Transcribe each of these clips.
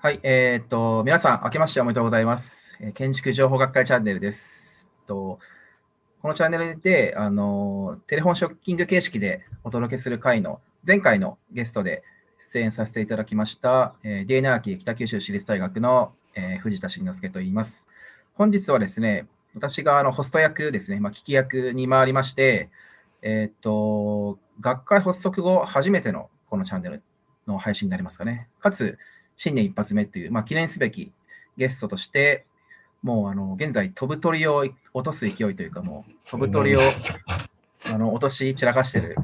はい、皆さん、明けましておめでとうございます。建築情報学会チャンネルです。このチャンネルで、テレフォンショッキング形式でお届けする回の前回のゲストで出演させていただきました、DNA 秋北九州市立大学の、藤田慎之介と言います。本日はですね、私がホスト役ですね、聞き役に回りまして、学会発足後初めてのこのチャンネルの配信になりますかね。かつ、新年一発目という、記念すべきゲストとして、もう現在、飛ぶ鳥を落とす勢いというか、もう飛ぶ鳥を落とし散らかしている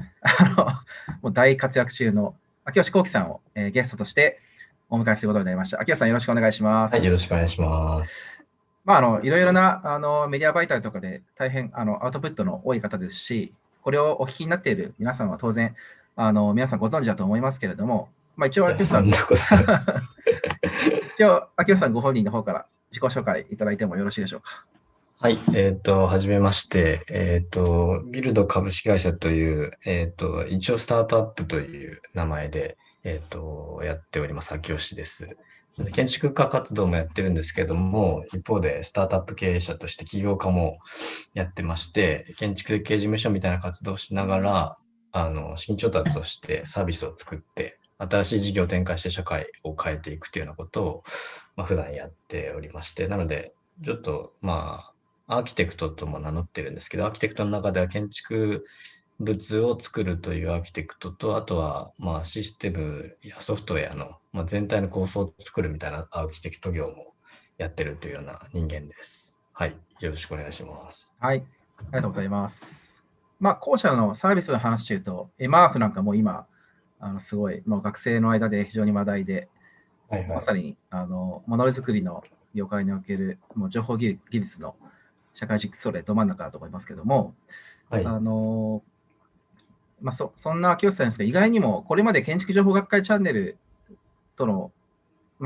もう大活躍中の秋吉幸輝さんを、ゲストとしてお迎えすることになりました。秋吉さん、よろしくお願いします。はい、よろしくお願いします。いろいろなメディア媒体とかで大変アウトプットの多い方ですし、これをお聞きになっている皆さんは当然、皆さんご存知だと思いますけれども、一応、秋吉さん、秋吉さんご本人の方から自己紹介いただいてもよろしいでしょうか。はい、はじめまして、ビルド株式会社という、一応スタートアップという名前で、やっております、秋吉です。建築家活動もやってるんですけども、一方でスタートアップ経営者として起業家もやってまして、建築設計事務所みたいな活動をしながら、資金調達をしてサービスを作って、新しい事業を展開して社会を変えていくというようなことを、普段やっておりまして、なので、ちょっと、アーキテクトとも名乗ってるんですけど、アーキテクトの中では建築物を作るというアーキテクトと、あとはシステムやソフトウェアの全体の構想を作るみたいなアーキテクト業もやってるというような人間です。はい、よろしくお願いします。はい、ありがとうございます。後者のサービスの話というと、MRF なんかも今、すごい、学生の間で非常に話題で、はいはい、まさにモノレ作りの業界におけるもう情報技術の社会実装例ど真ん中だと思いますけども、はい、そんな秋吉さんですが、意外にもこれまで建築情報学会チャンネルとの、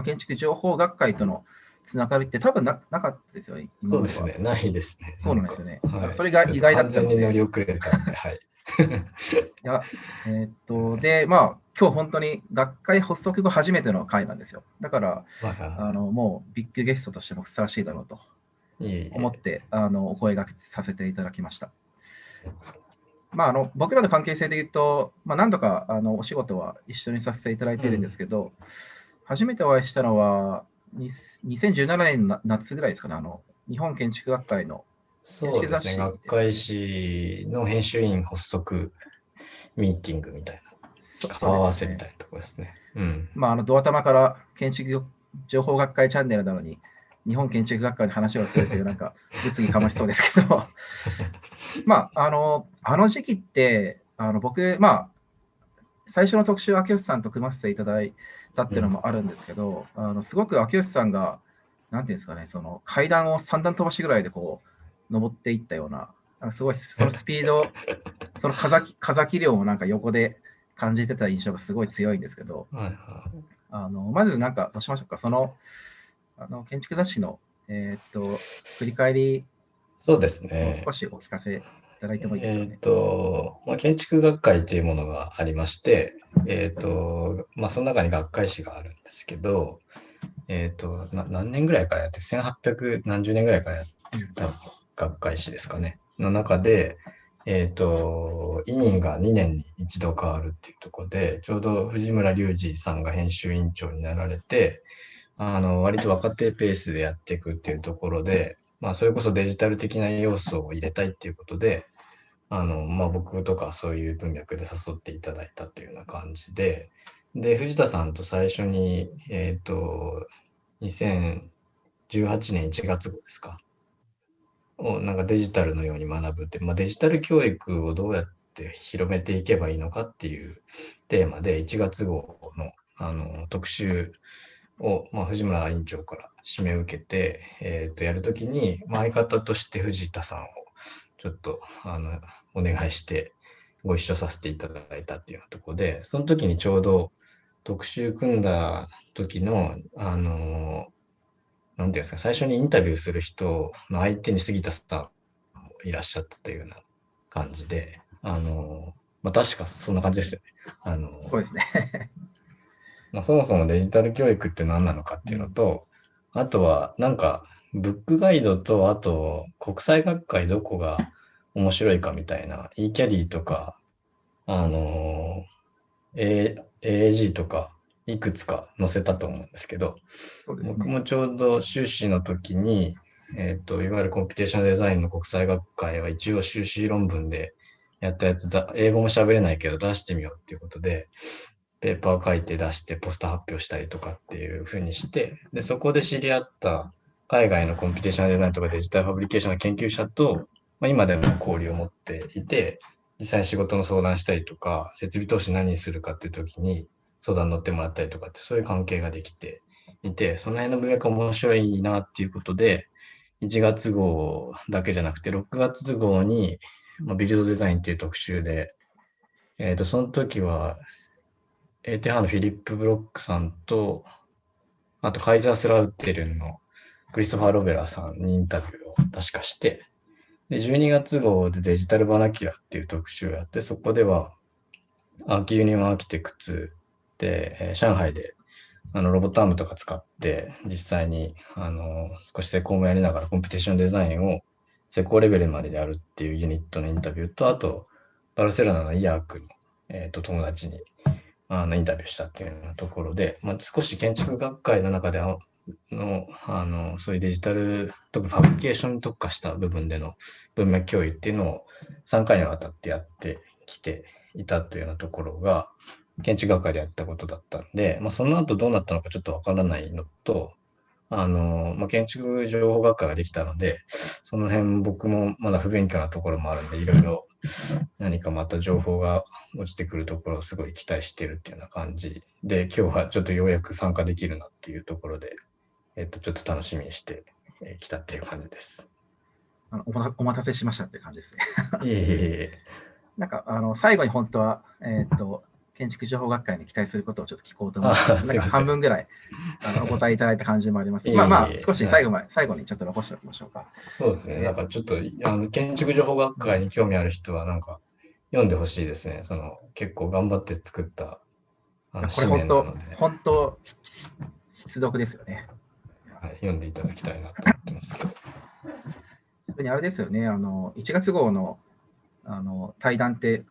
建築情報学会とのつながりって多分なかったですよね、今までは。そうですね、ないですね。そうなんですよね。はい、それが意外だったので。完全に乗り遅れたんで、はい。いや、で、今日本当に学会発足後初めての会なんですよ。だから、もうビッグゲストとしてもふさわしいだろうと思ってお声掛けさせていただきました。僕らの関係性で言うと、何度かお仕事は一緒にさせていただいているんですけど、初めてお会いしたのは2017年の夏ぐらいですかね、日本建築学会のそうですね、学会誌の編集員発足ミーティングみたいな、顔合わせみたいなところですね。ドア玉から建築情報学会チャンネルなのに、日本建築学会の話をするという、なんか、物議かましそうですけど、あの時期って、僕、最初の特集、秋吉さんと組ませていただいたっていうのもあるんですけど、すごく秋吉さんが、なんていうんですかね、その階段を3段飛ばしぐらいでこう、登っていったような、すごいそのスピード、その風切量もなんか横で感じてた印象がすごい強いんですけど、まずなんかどうしましょうか、その建築雑誌の、振り返りそうですね。少しお聞かせいただいてもいいですかね。建築学会というものがありまして、その中に学会誌があるんですけど、何年ぐらいからやってる ?1800 何十年ぐらいからやってる学会誌ですかね。の中で、委員が2年に一度変わるっていうところで、ちょうど藤村隆二さんが編集委員長になられて、割と若手ペースでやっていくっていうところで、それこそデジタル的な要素を入れたいっていうことで、僕とかそういう文脈で誘っていただいたというような感じで、で、藤田さんと最初に、2018年1月号ですか。なんかデジタルのように学ぶって、デジタル教育をどうやって広めていけばいいのかっていうテーマで1月号の特集を、藤村委員長から指名を受けて、やるときに、相方として藤田さんをちょっとお願いしてご一緒させていただいたっていうようなところで、その時にちょうど特集組んだ時のなんていうんですか、最初にインタビューする人の相手に杉田さんもいらっしゃったというような感じで、確かそんな感じですよね。そうですね。そもそもデジタル教育って何なのかっていうのと、あとはなんかブックガイドと、あと国際学会どこが面白いかみたいな、eCADI とか、あの AAG とかいくつか載せたと思うんですけど、そうですね。僕もちょうど修士の時に、いわゆるコンピュテーションデザインの国際学会は一応修士論文でやったやつだ、英語も喋れないけど出してみようっていうことで、ペーパー書いて出してポスター発表したりとかっていう風にして、で、そこで知り合った海外のコンピュテーションデザインとかデジタルファブリケーションの研究者と、今でも交流を持っていて、実際に仕事の相談したりとか、設備投資何にするかっていう時に相談乗ってもらったりとかって、そういう関係ができていて、その辺の文脈面白いなっていうことで、1月号だけじゃなくて、6月号に、ビルドデザインっていう特集で、その時は、テハのフィリップ・ブロックさんと、あとカイザースラウテルンのクリストファー・ロベラーさんにインタビューを確かして、で、12月号でデジタルバナキュラっていう特集をやって、そこでは、アーキユニオンアーキテクツで、上海でロボットアームとか使って、実際に少し施工もやりながらコンピュテーションデザインを施工レベルまでやるっていうユニットのインタビューと、あと、バルセロナのイアークの、友達にインタビューしたっていうようなところで、少し建築学会の中でそういうデジタル、特にファブリケーションに特化した部分での文脈共有っていうのを3回にわたってやってきていたというようなところが、建築学会でやったことだったんで、その後どうなったのかちょっとわからないのと、建築情報学科ができたので、その辺僕もまだ不勉強なところもあるんで、いろいろ何かまた情報が落ちてくるところをすごい期待してるっていうような感じで、今日はちょっとようやく参加できるなっていうところで、ちょっと楽しみにしてきたっていう感じです。お待たせしましたって感じですね。いえいえいえ。なんか、最後に本当は、建築情報学会に期待することをちょっと聞こうと思ったんです。なんか半分ぐらいお答えいただいた感じもあります。少し最後にちょっと残しておきましょうか。そうですね。なんかちょっと、建築情報学会に興味ある人は、なんか、読んでほしいですね。結構頑張って作った、これ本当、必読ですよね。はい、読んでいただきたいなと思ってます。それにあれですよね、1月号の対談って、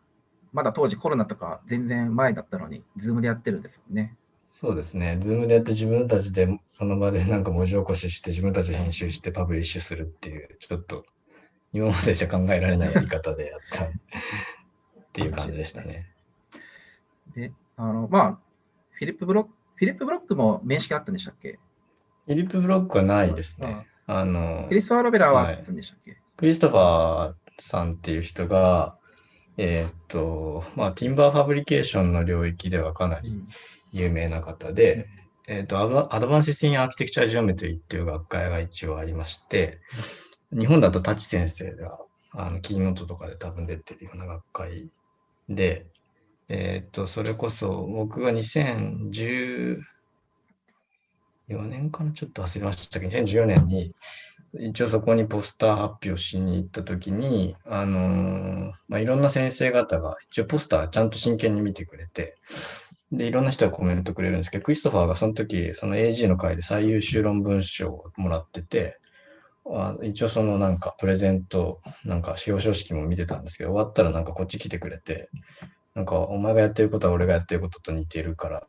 まだ当時コロナとか全然前だったのに、ズームでやってるんですよね。そうですね。ズームでやって自分たちでその場でなんか文字起こしして自分たちで編集してパブリッシュするっていう、ちょっと今までじゃ考えられないやり方でやったっていう感じでしたね。で、フィリップ・ブロックも面識あったんでしたっけ？フィリップ・ブロックはないですね。クリストファー・ロベラーはあったんでしたっけ？クリストファーさんっていう人が、ティンバーファブリケーションの領域ではかなり有名な方で、アドバンス・イン・アーキテクチャー・ジオメトリーっていう学会が一応ありまして、日本だと舘先生が、キーノートとかで多分出てるような学会で、それこそ僕が2014年かな、ちょっと忘れましたけど、2014年に一応そこにポスター発表しに行った時に、いろんな先生方が一応ポスターちゃんと真剣に見てくれて、で、いろんな人がコメントくれるんですけど、クリストファーがその時、その AG の会で最優秀論文賞をもらってて、一応そのなんかプレゼント、なんか表彰式も見てたんですけど、終わったらなんかこっち来てくれて、なんかお前がやってることは俺がやってることと似てるから、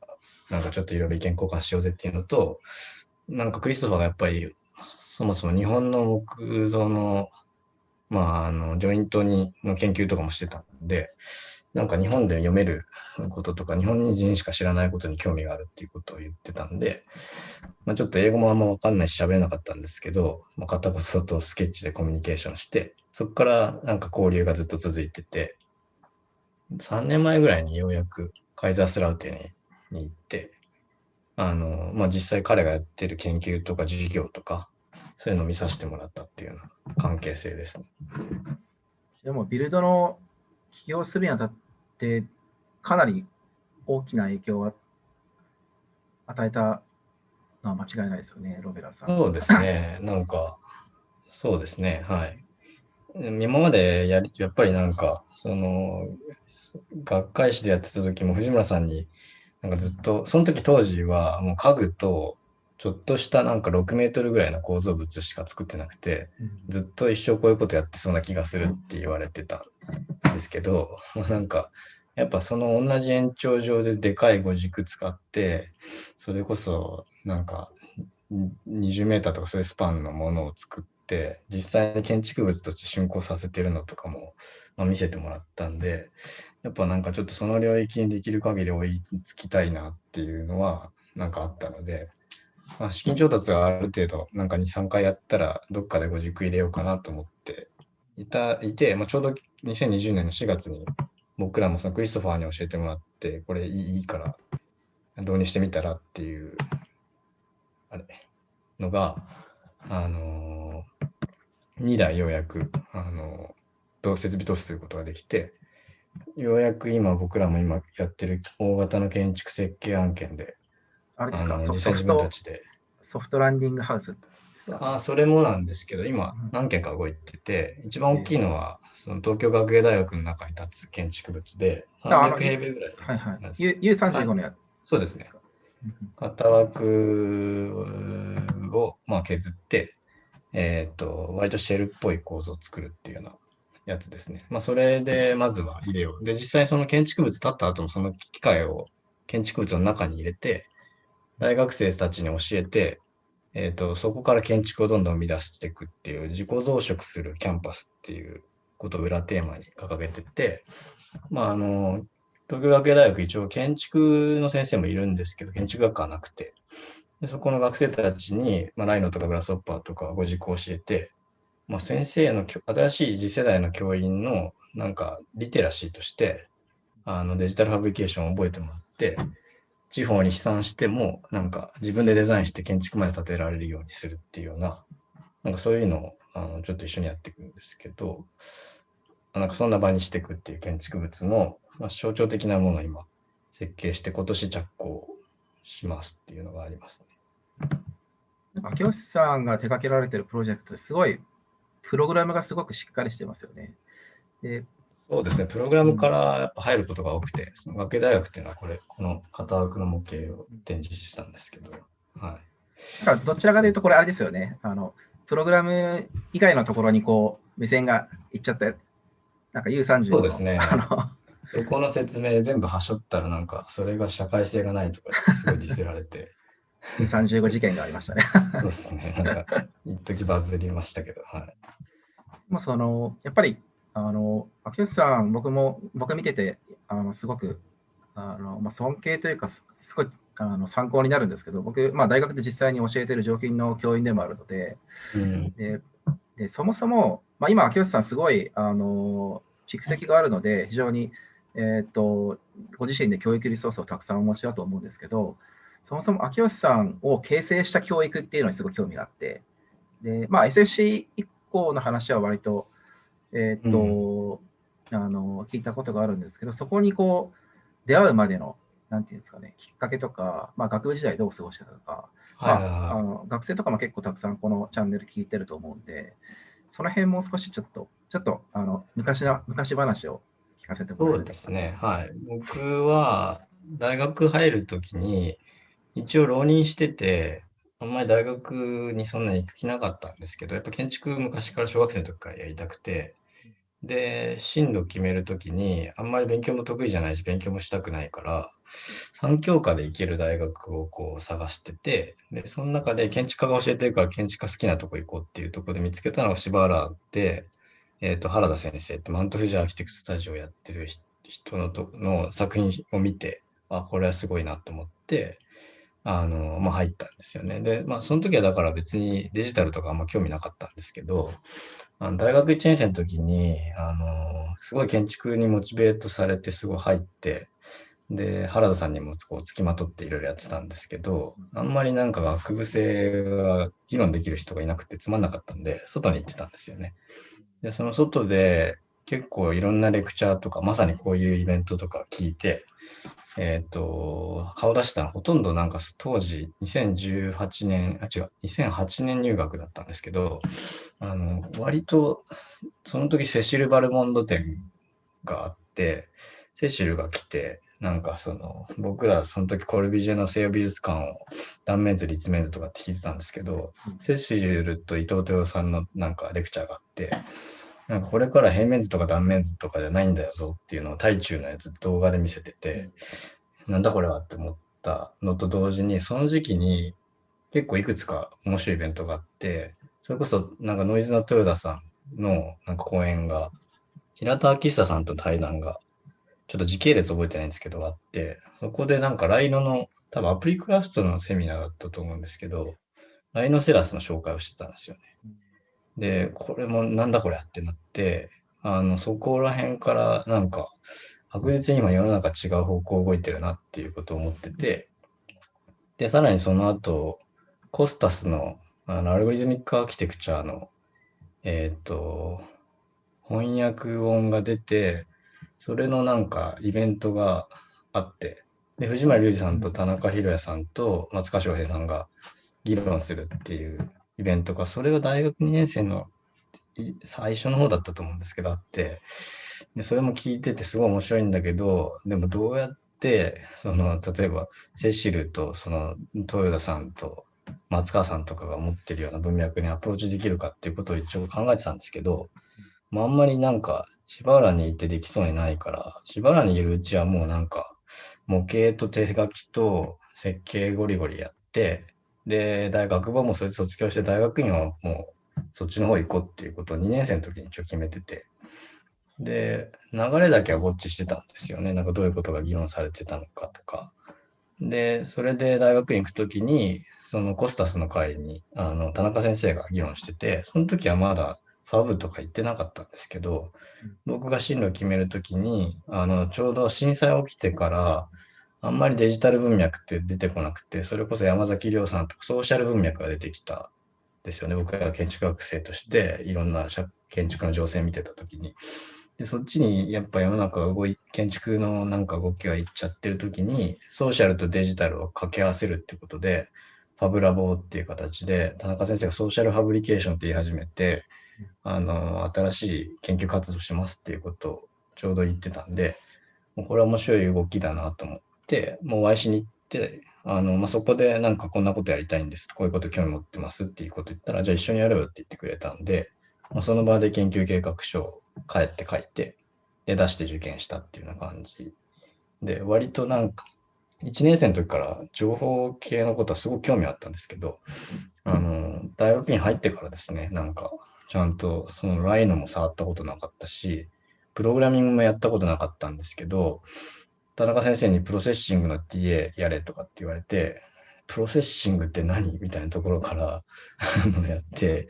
なんかちょっといろいろ意見交換しようぜっていうのと、なんかクリストファーがやっぱりそもそも日本の木造の、ジョイントの研究とかもしてたんで、なんか日本で読めることとか、日本人しか知らないことに興味があるっていうことを言ってたんで、ちょっと英語もあんま分かんないし喋れなかったんですけど、片言とスケッチでコミュニケーションして、そこからなんか交流がずっと続いてて、3年前ぐらいにようやくカイザースラウテに行って、実際彼がやってる研究とか授業とか、そういうのを見させてもらったっていうような関係性ですね。でも、ビルドの起業するにあたって、かなり大きな影響を与えたのは間違いないですよね、ロベラさん。そうですね、なんか、そうですね、はい。今までやっぱりなんか、学会誌でやってた時も藤村さんに、なんかずっと、その時当時はもう家具と、ちょっとしたなんか6メートルぐらいの構造物しか作ってなくて、ずっと一生こういうことやってそうな気がするって言われてたんですけど、なんか、やっぱその同じ延長上ででかい5軸使って、それこそなんか20メーターとかそういうスパンのものを作って、実際に建築物として竣工させてるのとかも、見せてもらったんで、やっぱなんかちょっとその領域にできる限り追いつきたいなっていうのはなんかあったので、資金調達がある程度なんか2、3回やったらどっかでご軸入れようかなと思っていて、ちょうど2020年の4月に僕らもそのクリストファーに教えてもらって、これいいから導入してみたらっていうあれのが、2台ようやく、設備投資することができて、ようやく僕らも今やってる大型の建築設計案件で、あれですか、実際に自分たちで。ソフトランディングハウスですか？それもなんですけど、今何件か動いてて、一番大きいのは、その東京学芸大学の中に立つ建築物で、300平米ぐらいはいはい。なんです。U35 のやつ。そうですね。型枠を削って、割とシェルっぽい構造を作るっていうようなやつですね。それでまずは入れよう。で、実際その建築物建った後もその機械を建築物の中に入れて、大学生たちに教えて、そこから建築をどんどん生み出していくっていう自己増殖するキャンパスっていうことを裏テーマに掲げてて、東京学芸大学一応建築の先生もいるんですけど、建築学科はなくて、でそこの学生たちに、ライノとかグラスホッパーとかご軸を教えて、先生の新しい次世代の教員のなんかリテラシーとしてデジタルファブリケーションを覚えてもらって、地方に飛散してもなんか自分でデザインして建築まで建てられるようにするっていうような、なんかそういうのをちょっと一緒にやっていくんですけど、なんかそんな場にしていくっていう建築物の、象徴的なものを今設計して今年着工しますっていうのがありますね。秋吉さんが手掛けられているプロジェクトですごいプログラムがすごくしっかりしてますよね。そうですね、プログラムからやっぱ入ることが多くて、その学芸大学っていうのはこの型枠の模型を展示したんですけど、はい。だからどちらかというとこれあれですよね。プログラム以外のところにこう目線がいっちゃって、なんか U35 の。そうですね。そこの説明全部はしょったらなんかそれが社会性がないとかすごいディスられて。U35 事件がありましたね。そうですね。なんか一時バズりましたけど、はい。やっぱり秋吉さん、僕見ててすごく尊敬というか、すごい参考になるんですけど、僕、大学で実際に教えている常勤の教員でもあるので、でそもそも、今、秋吉さん、すごい蓄積があるので、非常に、ご自身で教育リソースをたくさんお持ちだと思うんですけど、そもそも秋吉さんを形成した教育っていうのにすごい興味があって、でSFC 以降の話は割と、聞いたことがあるんですけど、そこにこう出会うまでの、なんていうんですかね、きっかけとか、学部時代どう過ごしてたとか、学生とかも結構たくさんこのチャンネル聞いてると思うんで、その辺も少しちょっと昔話を聞かせてもらえると。そうですね。はい。僕は大学入るときに一応浪人してて、あんまり大学にそんなに行く気なかったんですけど、やっぱ建築昔から小学生の時からやりたくて、で、進路決めるときに、あんまり勉強も得意じゃないし、勉強もしたくないから、3教科で行ける大学をこう探してて、で、その中で建築家が教えてるから建築家好きなとこ行こうっていうところで見つけたのが柴原で、原田先生ってマウント富士アーキテクトスタジオをやってる人の作品を見て、これはすごいなと思って、入ったんですよね。で、その時はだから別にデジタルとかあんま興味なかったんですけど、大学1年生の時に、すごい建築にモチベートされてすごい入って、で、原田さんにもこう付きまとっていろいろやってたんですけど、あんまりなんか学部生が議論できる人がいなくてつまんなかったんで、外に行ってたんですよね。で、その外で結構いろんなレクチャーとか、まさにこういうイベントとか聞いて、顔出したのほとんどなんか当時2018年、2008年入学だったんですけど、割とその時セシル・バルモンド展があって、セシルが来て、なんか僕らその時コルビジェの西洋美術館を断面図、立面図とかって聞いてたんですけど、セシルと伊藤豊さんのなんかレクチャーがあって、なんかこれから平面図とか断面図とかじゃないんだよぞっていうのを大中のやつ動画で見せてて、なんだこれはって思ったのと同時に、その時期に結構いくつか面白いイベントがあって、それこそなんかノイズの豊田さんのなんか講演が、平田昭久さんとの対談が、ちょっと時系列覚えてないんですけど、あって、そこでなんかライノの、多分アプリクラフトのセミナーだったと思うんですけど、ライノセラスの紹介をしてたんですよね。で、これもなんだこれってなって、そこら辺からなんか、確実に今世の中違う方向動いてるなっていうことを思ってて、で、さらにその後、コスタスの、アルゴリズミックアーキテクチャの、えっと、翻訳本が出て、それのなんかイベントがあって、で、藤丸隆二さんと田中宏也さんと松川翔平さんが議論するっていうイベントが、それが大学2年生の最初の方だったと思うんですけど、あって、で、それも聞いててすごい面白いんだけど、でもどうやって、例えば、セシルと、豊田さんと松川さんとかが持ってるような文脈にアプローチできるかっていうことを一応考えてたんですけど、まあ、あんまりなんか、柴原にいてできそうにないから、柴原にいるうちはもうなんか、模型と手書きと設計ゴリゴリやって、で、大学部もそれで卒業して大学院はもうそっちの方行こうっていうことを2年生の時に一応決めてて、で、流れだけはウォッチしてたんですよね。なんかどういうことが議論されてたのかとか。で、それで大学院行くときに、そのコスタスの会に、田中先生が議論してて、その時はまだファブとか行ってなかったんですけど、僕が進路を決めるときに、ちょうど震災起きてから、あんまりデジタル文脈って出てこなくて、それこそ山崎亮さんとかソーシャル文脈が出てきたんですよね。僕が建築学生としていろんな建築の情勢を見てたときに。で、そっちにやっぱ世の中が建築のなんか動きがいっちゃってるときに、ソーシャルとデジタルを掛け合わせるってことで、ファブラボっていう形で、田中先生がソーシャルファブリケーションって言い始めて、新しい研究活動しますっていうことをちょうど言ってたんで、もうこれは面白い動きだなと思って、もう Y に行って、そこでなんかこんなことやりたいんです。こういうこと興味持ってますっていうこと言ったら、じゃあ一緒にやろうよって言ってくれたんで、その場で研究計画書を帰って書いて、で、出して受験したっていうような感じで、割となんか、1年生の時から情報系のことはすごく興味あったんですけど、大学に入ってからですね、なんか、ちゃんとそのライノも触ったことなかったし、プログラミングもやったことなかったんですけど、田中先生にプロセッシングの TA やれとかって言われて、プロセッシングって何みたいなところからやって、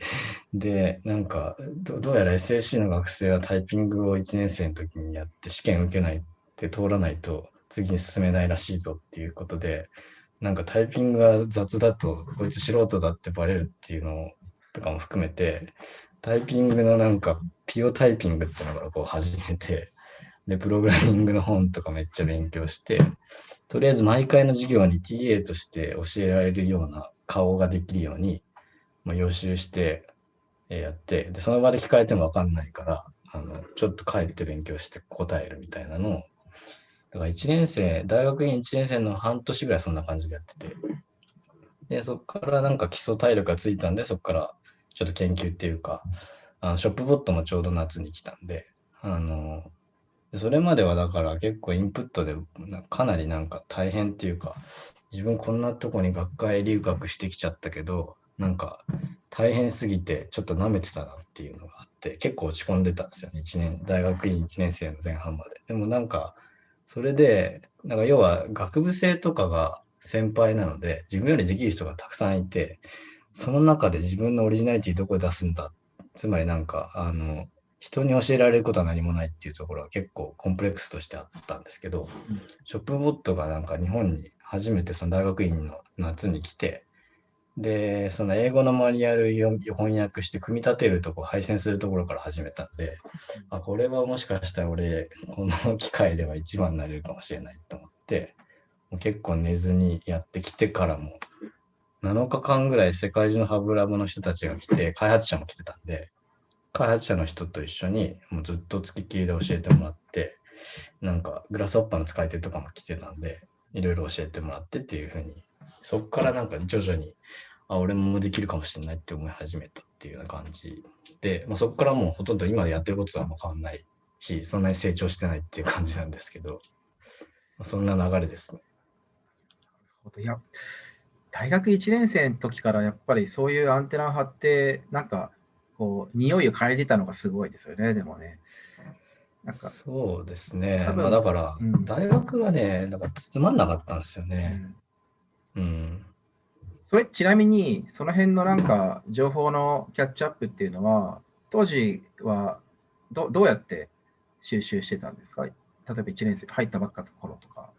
で、なんかどうやら SAC の学生はタイピングを1年生の時にやって試験受けないって通らないと次に進めないらしいぞっていうことで、なんかタイピングが雑だとこいつ素人だってバレるっていうのとかも含めて、タイピングのなんかピオタイピングっていうのからこう始めて、で、プログラミングの本とかめっちゃ勉強して、とりあえず毎回の授業に TA として教えられるような顔ができるように、予習してやって、で、その場で聞かれてもわかんないから、ちょっと帰って勉強して答えるみたいなのを、だから1年生、大学院1年生の半年ぐらいそんな感じでやってて、で、そこからなんか基礎体力がついたんで、そこからちょっと研究っていうか、ショップボットもちょうど夏に来たんで、それまではだから結構インプットでかなりなんか大変っていうか、自分こんなとこに学会留学してきちゃったけど、なんか大変すぎてちょっと舐めてたなっていうのがあって、結構落ち込んでたんですよね。大学院1年生の前半まで。でもなんか、それで、なんか要は学部生とかが先輩なので、自分よりできる人がたくさんいて、その中で自分のオリジナリティどこで出すんだ。つまりなんか、人に教えられることは何もないっていうところは結構コンプレックスとしてあったんですけど、ショップボットがなんか日本に初めてその大学院の夏に来て、で、その英語のマニュアル翻訳して組み立てるとこ、配線するところから始めたんで、これはもしかしたら俺、この機会では一番になれるかもしれないと思って、結構寝ずにやってきてからも、7日間ぐらい世界中のハブラボの人たちが来て、開発者も来てたんで、開発者の人と一緒にもうずっと付きっきりで教えてもらって、なんかグラスホッパーの使い手とかも来てたんで、いろいろ教えてもらってっていう風に、そこからなんか徐々に、俺もできるかもしれないって思い始めたっていうような感じで、そこからもうほとんど今でやってることとはもう変わんないし、そんなに成長してないっていう感じなんですけど、そんな流れですね。いや、大学1年生の時からやっぱりそういうアンテナを張って、なんか、こう、匂いを嗅いでたのがすごいですよね、でもね。なんか、そうですね。多分、だから、うん、大学はね、なんかつまんなかったんですよね。うん。うん。それ、ちなみに、その辺のなんか、情報のキャッチアップっていうのは、当時はどうやって収集してたんですか？例えば1年生入ったばっかの頃とか。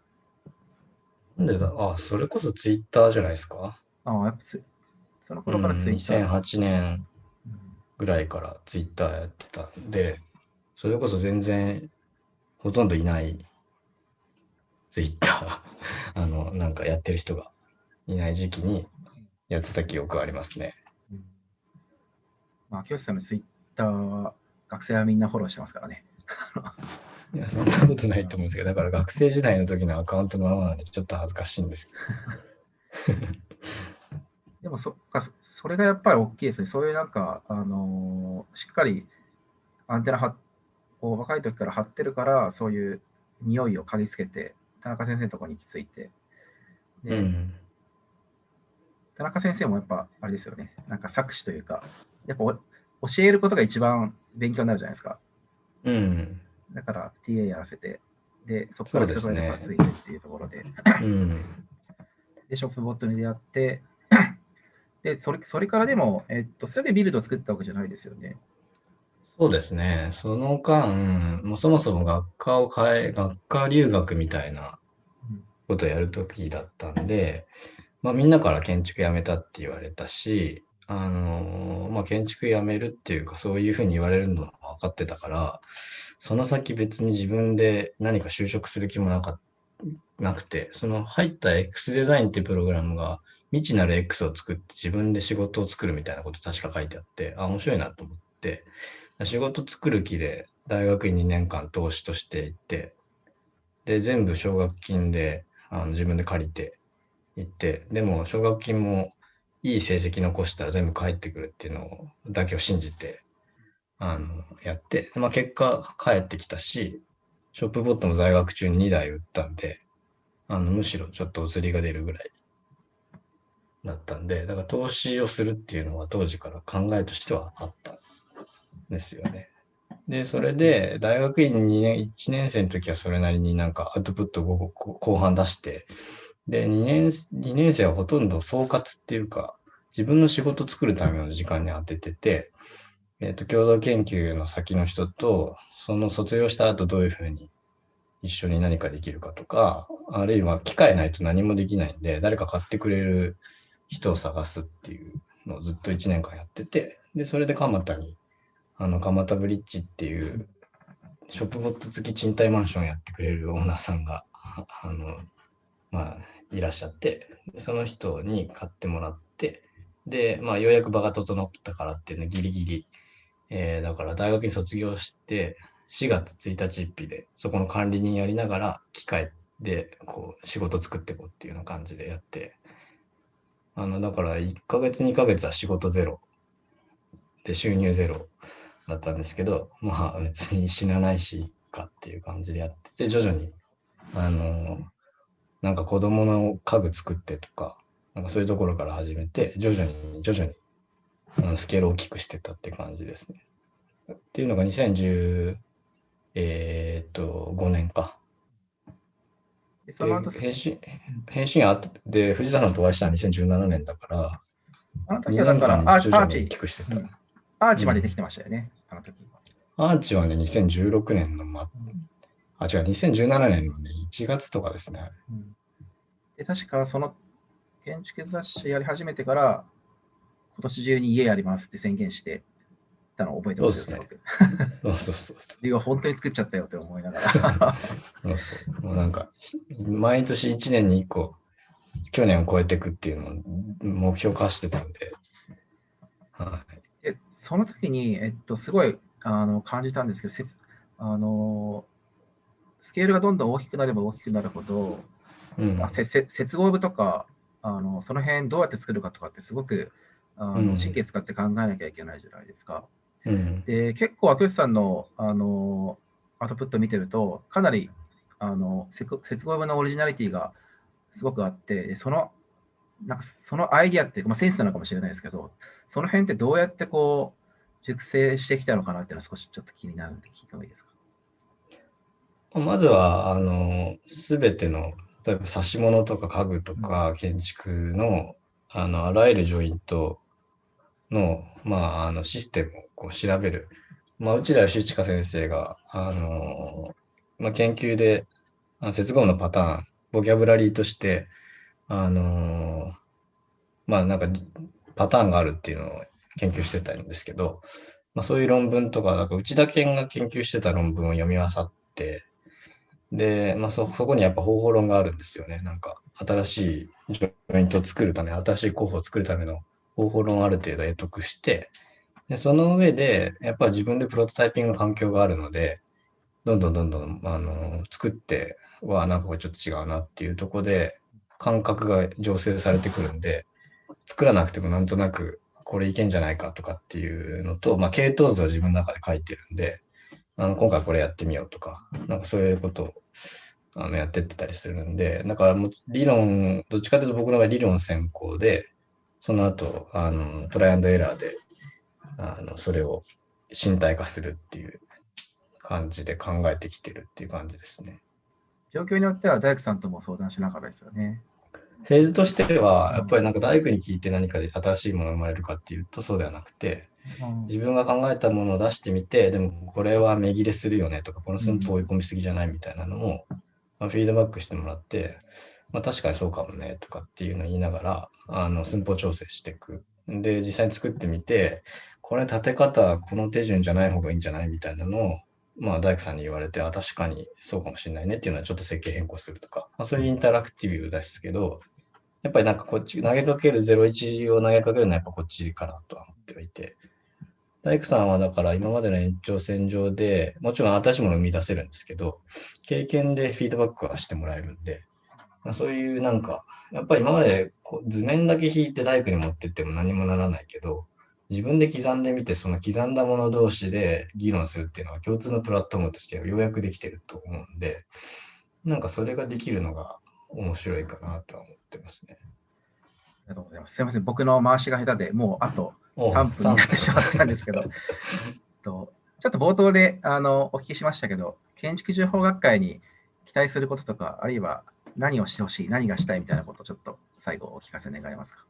なんでだ、それこそツイッターじゃないですか。ああ、やっぱその頃からうん、ツイッターなんです2008ね。年うん、ぐらいからツイッターやってたんで、それこそ全然ほとんどいないツイッター、なんかやってる人がいない時期にやってた記憶がありますね。うん。まあ、清さんのツイッターは学生はみんなフォローしてますからね。いや、そんなことないと思うんですけど、だから学生時代の時のアカウントのままなんでちょっと恥ずかしいんですけでもそれがやっぱり大きいですね。そういうなんか、しっかりアンテナを若い時から張ってるから、そういう匂いを嗅ぎつけて、田中先生のところに行き着いて、ど。うで、ん。田中先生もやっぱ、あれですよね。なんか作詞というか、やっぱ教えることが一番勉強になるじゃないですか。うん。だから TA やらせて、で、そこかそうら基礎体ですね。力がついてっていうところで、うん。で、ショップボットに出会って、で、それからでも、すぐビルドを作ったわけじゃないですよね。そうですね。その間、もうそもそも学科留学みたいなうん。ことをやるときだったんで、みんなから建築やめたって言われたし、建築やめるっていうか、そういうふうに言われるのは分かってたから、その先別に自分で何か就職する気もなくて、その入った X デザインっていうプログラムが未知なる X を作って自分で仕事を作るみたいなこと確か書いてあって、面白いなと思って、仕事作る気で大学院2年間投資として行って、で、全部奨学金で自分で借りて行って、でも奨学金もいい成績残したら全部返ってくるっていうのだけを信じて、やって、結果返ってきたし、ショップボットも在学中に2台売ったんで、むしろちょっとお釣りが出るぐらいだったんで、だから投資をするっていうのは当時から考えとしてはあったんですよね。で、それで、大学院2年、1年生の時はそれなりになんかアウトプットを後半出して、で、2年生はほとんど総括っていうか、自分の仕事作るための時間に当ててて、共同研究の先の人と、その卒業した後どういうふうに一緒に何かできるかとか、あるいは機械ないと何もできないんで、誰か買ってくれる人を探すっていうのをずっと1年間やってて、で、それで蒲田に、蒲田ブリッジっていうショップボット付き賃貸マンションやってくれるオーナーさんが、いらっしゃって、その人に買ってもらって、で、ようやく場が整ったからっていうのギリギリ、だから大学に卒業して4月1日1日でそこの管理人やりながら機械でこう仕事作っていこうっていうような感じでやって、だから1ヶ月2ヶ月は仕事ゼロで収入ゼロだったんですけど、別に死なないしいいかっていう感じでやってて、徐々にあのなんか子供の家具作ってとか、なんかそういうところから始めて、徐々にスケールを大きくしてったって感じですね。っていうのが2010、5年か。で、そので、後うん。返信あって、藤田さんとお会いしたのは2017年だから、あの時はだ2から、年間に徐々に大きくしてた。うん、アーうん。チまでできてましたよね、あの時。アーチはね、2016年の、うん。違う、2017年のね、1月とかですね。うん。で、確かその建築雑誌やり始めてから、今年中に家やりますって宣言してたのを覚えてますよ、そうですね。すごく。そうそうそうそう。で、本当に作っちゃったよって思いながら。そうそう。もうなんか、毎年1年に1個、去年を超えていくっていうのを目標化してたんで、はで、その時に、すごい感じたんですけど、あのスケールがどんどん大きくなれば大きくなるほど、接合部とか、その辺どうやって作るかとかってすごく神経使って考えなきゃいけないじゃないですか。で、結構、秋吉さんの、アウトプット見てると、かなり接合部のオリジナリティがすごくあって、なんかそのアイディアっていうか、センスなのかもしれないですけど、その辺ってどうやってこう熟成してきたのかなっていうのは少しちょっと気になるんで聞いてもいいですか。まずは、すべての、例えば指物とか家具とか建築の、あらゆるジョイントの、システムをこう調べる。内田義親先生が、研究で、接合のパターン、ボキャブラリーとして、なんか、パターンがあるっていうのを研究してたんですけど、そういう論文とか、なんか内田健が研究してた論文を読み漁って、で、そこにやっぱ方法論があるんですよね。なんか、新しいジョイントを作るため、新しい候補を作るための方法論をある程度得得して、で、その上で、やっぱり自分でプロトタイピングの環境があるので、どんどん、作って、なんかこれちょっと違うなっていうところで、感覚が醸成されてくるんで、作らなくてもなんとなく、これいけんじゃないかとかっていうのと、系統図を自分の中で書いてるんで、今回これやってみようとか、なんかそういうことをやってってたりするんで、だからもう理論、どっちかというと僕の場合理論先行で、その後、トライアンドエラーで、それを身体化するっていう感じで考えてきてるっていう感じですね。状況によっては大工さんとも相談しながらですよね。フェーズとしては、やっぱりなんか大工に聞いて何かで新しいものが生まれるかっていうとそうではなくて、自分が考えたものを出してみて、でもこれは目切れするよねとか、この寸法追い込みすぎじゃないみたいなのを、フィードバックしてもらって、確かにそうかもねとかっていうのを言いながら、寸法調整していく。で、実際に作ってみて、これ立て方、この手順じゃない方がいいんじゃないみたいなのを、大工さんに言われて、確かにそうかもしれないねっていうのはちょっと設計変更するとか、そういうインタラクティブですけど、やっぱりなんかこっち、投げかける01を投げかけるのはやっぱこっちかなとは思ってはいて、大工さんはだから今までの延長線上で、もちろん新しいものを生み出せるんですけど、経験でフィードバックはしてもらえるんで、そういうなんか、やっぱり今まで図面だけ引いて大工に持ってっても何もならないけど、自分で刻んでみて、その刻んだもの同士で議論するっていうのは共通のプラットフォームとしてようやくできてると思うんで、なんかそれができるのが面白いかなとは思ってますね。ありがとうございます。すみません、僕の回しが下手でもうあと3分になってしまったんですけど、ちょっと冒頭でお聞きしましたけど、建築情報学会に期待することとか、あるいは何をしてほしい、何がしたいみたいなことをちょっと最後お聞かせ願えますか。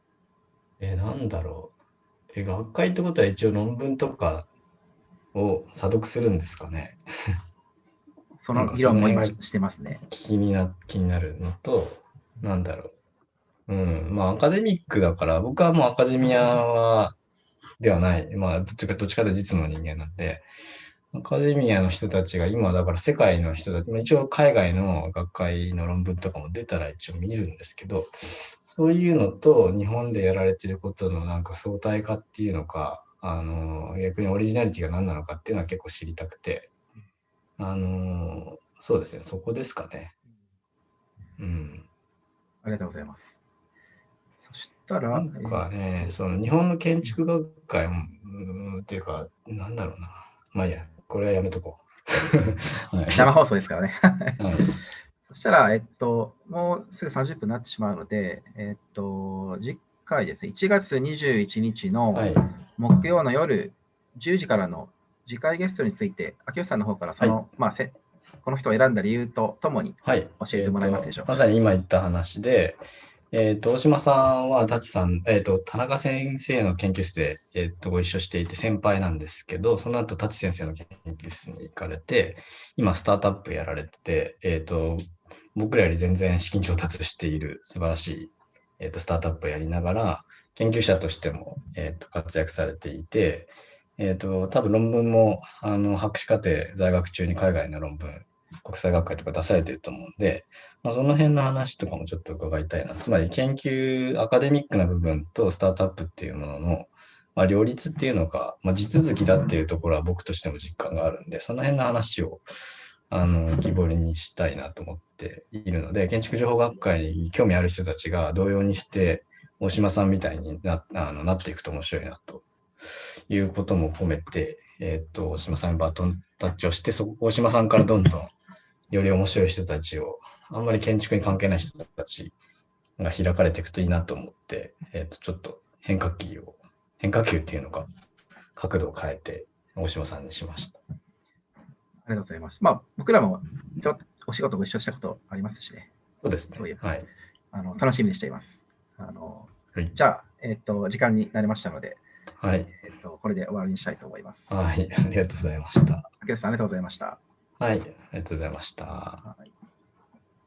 なんだろう。学会ってことは一応論文とかを査読するんですかね。その議論も今してますね。気になるのと、なんだろう。アカデミックだから、僕はもうアカデミアではない。どっちかというと実務の人間なんで、アカデミアの人たちが今、だから世界の人たち、一応海外の学会の論文とかも出たら一応見るんですけど、そういうのと日本でやられてることのなんか相対化っていうのか、逆にオリジナリティが何なのかっていうのは結構知りたくて、そうですね、そこですかね。ありがとうございます。そしたら、なんかね、その日本の建築学会も、っていうか、なんだろうな。まあいいや、これはやめとこう。はい、生放送ですからね。はい、そしたら、もうすぐ30分になってしまうので、次回ですね、1月21日の木曜の夜10時からの次回ゲストについて、秋吉さんの方からその、この人を選んだ理由とともに教えてもらえますでしょうか。まさに今言った話で、大島さんは舘さん、田中先生の研究室で、ご一緒していて先輩なんですけど、その後舘先生の研究室に行かれて、今スタートアップやられてて、僕らより全然資金調達している素晴らしい、スタートアップをやりながら、研究者としても、活躍されていて、多分論文も博士課程在学中に海外の論文、国際学会とか出されてると思うんで、その辺の話とかもちょっと伺いたいな。つまり研究、アカデミックな部分とスタートアップっていうものの、両立っていうのが、地続きだっていうところは僕としても実感があるんで、その辺の話を浮き彫りにしたいなと思っているので、建築情報学会に興味ある人たちが同様にして、大島さんみたいになっていくと面白いなということも込めて、大島さんにバトンタッチをして、大島さんからどんどんより面白い人たちを、あんまり建築に関係ない人たちが開かれていくといいなと思って、ちょっと変化球っていうのか、角度を変えて大島さんにしました。ありがとうございます。まあ、僕らもちょっとお仕事ご一緒したことありますしね。そうですね。そういうはい。楽しみにしています。はい、じゃあ、時間になりましたので、はい。これで終わりにしたいと思います。はい、ありがとうございました。竹内さん、ありがとうございました。はい、ありがとうございました。はい。